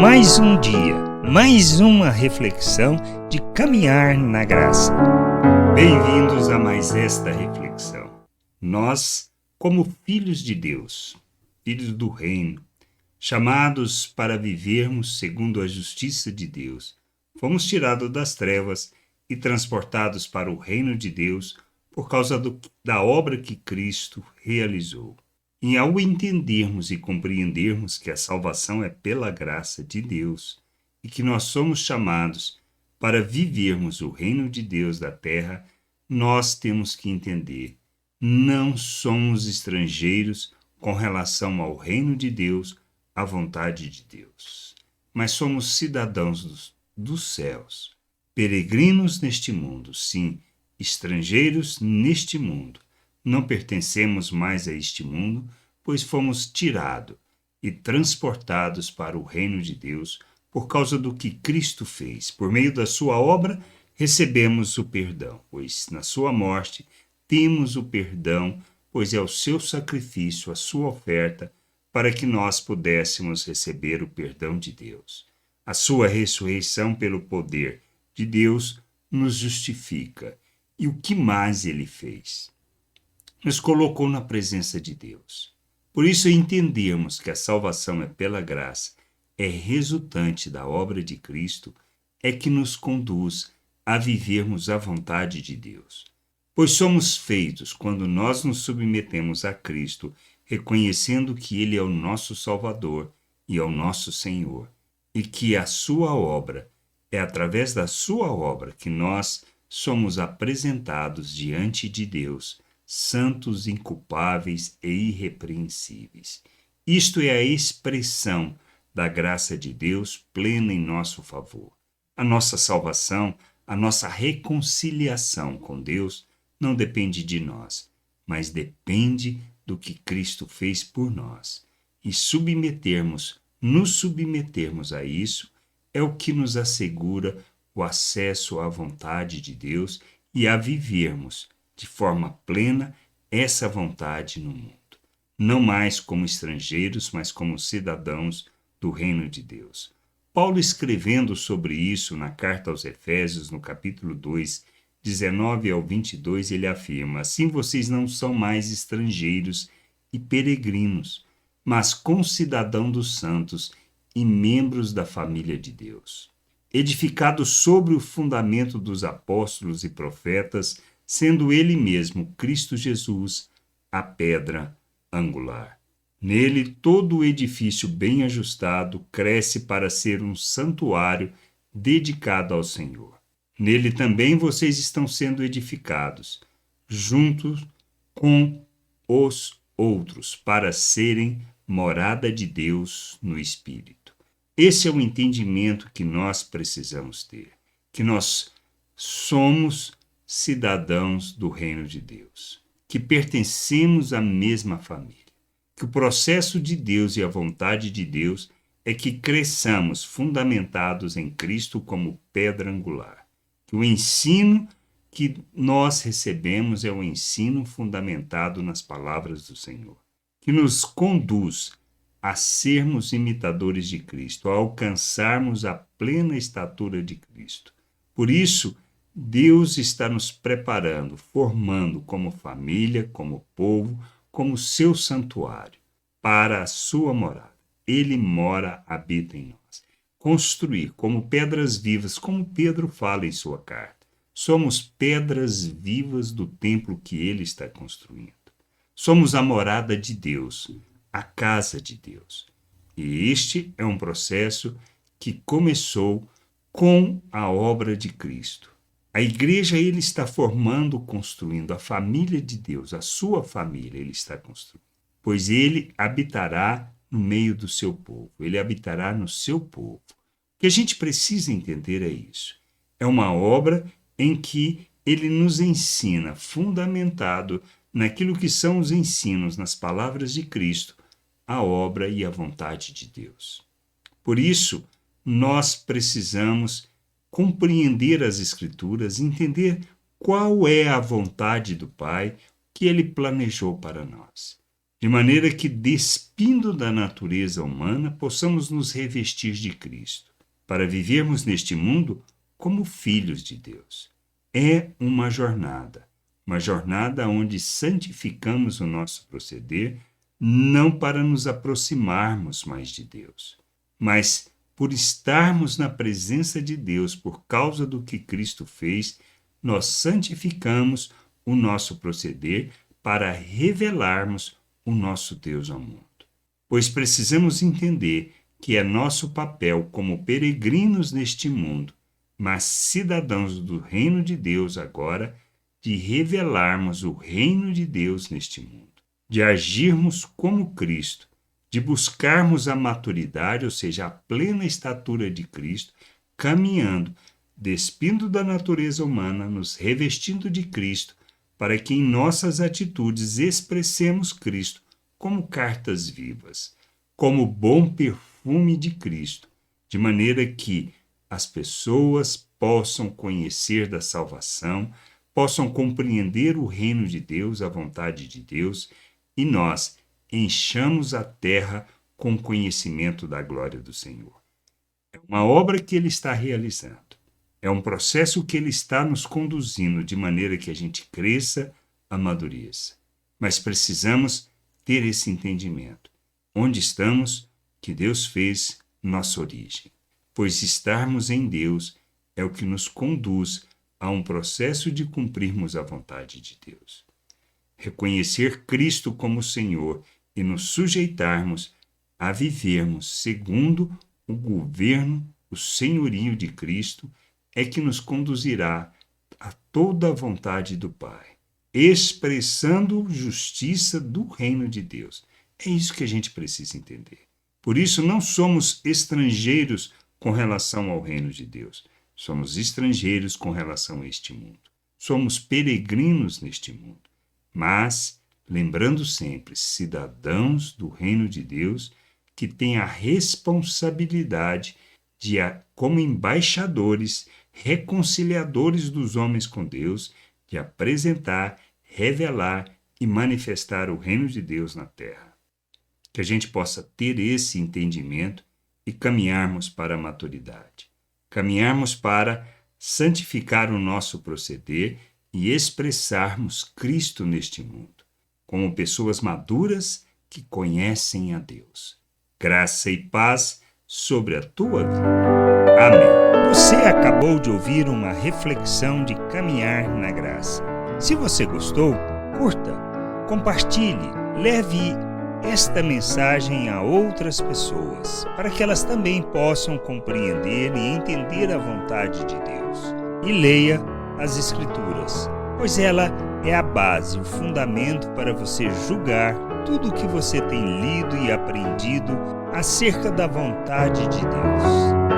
Mais um dia, mais uma reflexão de caminhar na graça. Bem-vindos a mais esta reflexão. Nós, como filhos de Deus, filhos do reino, chamados para vivermos segundo a justiça de Deus, fomos tirados das trevas e transportados para o reino de Deus por causa da obra que Cristo realizou. E ao entendermos e compreendermos que a salvação é pela graça de Deus e que nós somos chamados para vivermos o reino de Deus da terra, nós temos que entender, não somos estrangeiros com relação ao reino de Deus, à vontade de Deus, mas somos cidadãos dos céus, peregrinos neste mundo, sim, estrangeiros neste mundo. Não pertencemos mais a este mundo, pois fomos tirados e transportados para o reino de Deus por causa do que Cristo fez. Por meio da sua obra, recebemos o perdão, pois na sua morte temos o perdão, pois é o seu sacrifício, a sua oferta, para que nós pudéssemos receber o perdão de Deus. A sua ressurreição pelo poder de Deus nos justifica. E o que mais ele fez? Nos colocou na presença de Deus. Por isso, entendermos que a salvação é pela graça, é resultante da obra de Cristo, é que nos conduz a vivermos a vontade de Deus. Pois somos feitos quando nós nos submetemos a Cristo, reconhecendo que Ele é o nosso Salvador e é o nosso Senhor, e que a sua obra, é através da sua obra que nós somos apresentados diante de Deus, santos, inculpáveis e irrepreensíveis. Isto é a expressão da graça de Deus plena em nosso favor. A nossa salvação, a nossa reconciliação com Deus não depende de nós, mas depende do que Cristo fez por nós. E nos submetermos a isso é o que nos assegura o acesso à vontade de Deus e a vivermos de forma plena essa vontade no mundo. Não mais como estrangeiros, mas como cidadãos do reino de Deus. Paulo, escrevendo sobre isso na carta aos Efésios, no capítulo 2, 19 ao 22, ele afirma: assim vocês não são mais estrangeiros e peregrinos, mas concidadãos dos santos e membros da família de Deus, edificados sobre o fundamento dos apóstolos e profetas, sendo ele mesmo, Cristo Jesus, a pedra angular. Nele, todo o edifício bem ajustado cresce para ser um santuário dedicado ao Senhor. Nele também vocês estão sendo edificados, juntos com os outros, para serem morada de Deus no Espírito. Esse é o entendimento que nós precisamos ter, que nós somos cidadãos do reino de Deus, que pertencemos à mesma família, que o processo de Deus e a vontade de Deus é que cresçamos fundamentados em Cristo como pedra angular, que o ensino que nós recebemos é o ensino fundamentado nas palavras do Senhor, que nos conduz a sermos imitadores de Cristo, a alcançarmos a plena estatura de Cristo. Por isso, Deus está nos preparando, formando como família, como povo, como seu santuário, para a sua morada. Ele mora, habita em nós. Construir como pedras vivas, como Pedro fala em sua carta. Somos pedras vivas do templo que ele está construindo. Somos a morada de Deus, a casa de Deus. E este é um processo que começou com a obra de Cristo. A igreja ele está formando, construindo a família de Deus, a sua família ele está construindo, pois ele habitará no meio do seu povo, ele habitará no seu povo. O que a gente precisa entender é isso. É uma obra em que ele nos ensina, fundamentado naquilo que são os ensinos, nas palavras de Cristo, a obra e a vontade de Deus. Por isso, nós precisamos compreender as Escrituras, entender qual é a vontade do Pai que Ele planejou para nós. de maneira que, despindo da natureza humana, possamos nos revestir de Cristo, para vivermos neste mundo como filhos de Deus. É uma jornada onde santificamos o nosso proceder, não para nos aproximarmos mais de Deus, mas por estarmos na presença de Deus por causa do que Cristo fez, nós santificamos o nosso proceder para revelarmos o nosso Deus ao mundo. Pois precisamos entender que é nosso papel como peregrinos neste mundo, mas cidadãos do reino de Deus agora, de revelarmos o reino de Deus neste mundo, de agirmos como Cristo, de buscarmos a maturidade, ou seja, a plena estatura de Cristo, caminhando, despindo da natureza humana, nos revestindo de Cristo, para que em nossas atitudes expressemos Cristo como cartas vivas, como bom perfume de Cristo, de maneira que as pessoas possam conhecer da salvação, possam compreender o reino de Deus, a vontade de Deus, e nós enchamos a terra com conhecimento da glória do Senhor. É uma obra que Ele está realizando. É um processo que Ele está nos conduzindo de maneira que a gente cresça, amadureça. Mas precisamos ter esse entendimento. Onde estamos, que Deus fez nossa origem. Pois estarmos em Deus é o que nos conduz a um processo de cumprirmos a vontade de Deus. Reconhecer Cristo como Senhor e nos sujeitarmos a vivermos segundo o governo, o senhorio de Cristo, é que nos conduzirá a toda a vontade do Pai, expressando justiça do reino de Deus. É isso que a gente precisa entender. Por isso, não somos estrangeiros com relação ao reino de Deus. Somos estrangeiros com relação a este mundo. Somos peregrinos neste mundo. Mas, lembrando sempre, cidadãos do reino de Deus, que têm a responsabilidade de, como embaixadores, reconciliadores dos homens com Deus, de apresentar, revelar e manifestar o reino de Deus na terra. Que a gente possa ter esse entendimento e caminharmos para a maturidade. Caminharmos para santificar o nosso proceder e expressarmos Cristo neste mundo, como pessoas maduras que conhecem a Deus. Graça e paz sobre a tua vida. Amém. Você acabou de ouvir uma reflexão de caminhar na graça. Se você gostou, curta, compartilhe, leve esta mensagem a outras pessoas, para que elas também possam compreender e entender a vontade de Deus. E leia as Escrituras, pois ela é a base, o fundamento para você julgar tudo o que você tem lido e aprendido acerca da vontade de Deus.